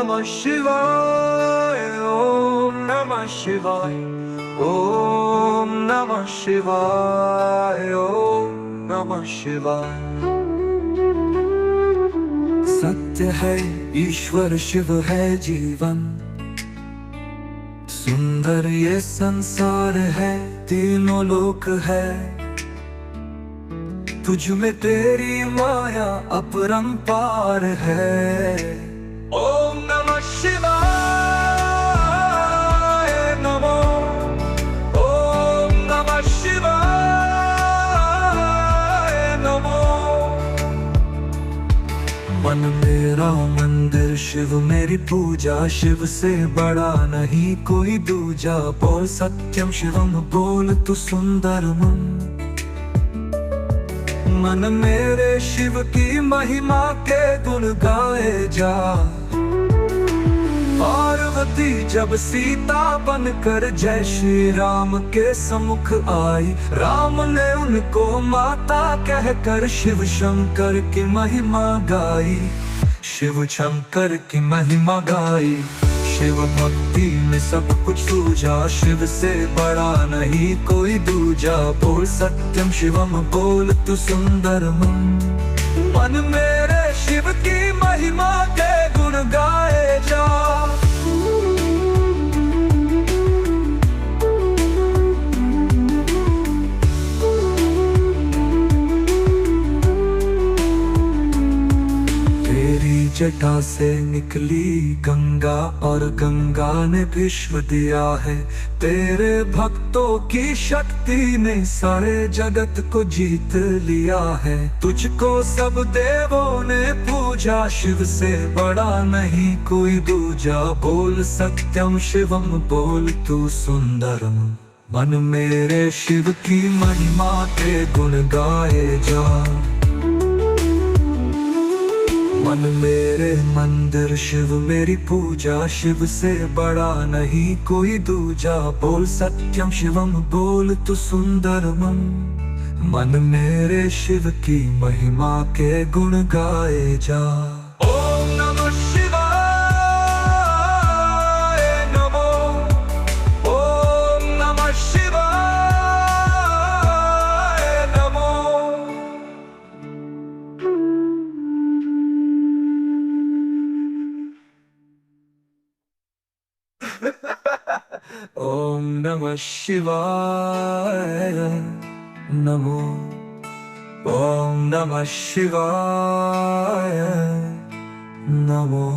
नमः शिवाय, ओम नमः शिवाय, ओम नमः शिवाय, ओम नमः शिवाय। सत्य है ईश्वर शिव है जीवन, सुंदर ये संसार है, तीनों लोक है। तुझ में तेरी माया अपरंपार है। ओम नमः शिवाय नमो, ओम नमः शिवाय नमो। मन मेरा मंदिर शिव मेरी पूजा, शिव से बड़ा नहीं कोई दूजा। बोल सत्यम शिवम बोल तू सुंदर मन मेरे शिव की महिमा के गुण गाए जा। पार्वती जब सीता बनकर जय श्री राम के सम्मुख आई, राम ने उनको माता कहकर शिव शंकर की महिमा गाई, शिव शंकर की महिमा गाई। शिव भक्ति में सब कुछ सूझा, शिव से बड़ा नहीं कोई दूजा। बोल सत्यम शिवम बोल तू सुंदर मन मेरे शिव की महिमा के गुण गाए जा। जटा से निकली गंगा और गंगा ने विश्व दिया है। तेरे भक्तों की शक्ति ने सारे जगत को जीत लिया है। तुझको सब देवों ने पूजा, शिव से बड़ा नहीं कोई दूजा। बोल सत्यम शिवम बोल तू सुंदरम, मन मेरे शिव की महिमा के गुण गाए जा। मन मेरे मंदिर शिव मेरी पूजा, शिव से बड़ा नहीं कोई दूजा। बोल सत्यम शिवम बोल तू सुंदर मन मेरे शिव की महिमा के गुण गाए जा। ओम नमः शिवाय नमो, ओम नमः शिवाय नमो। ओम नमः शिवाय नमो, ओम नमः शिवाय नमो।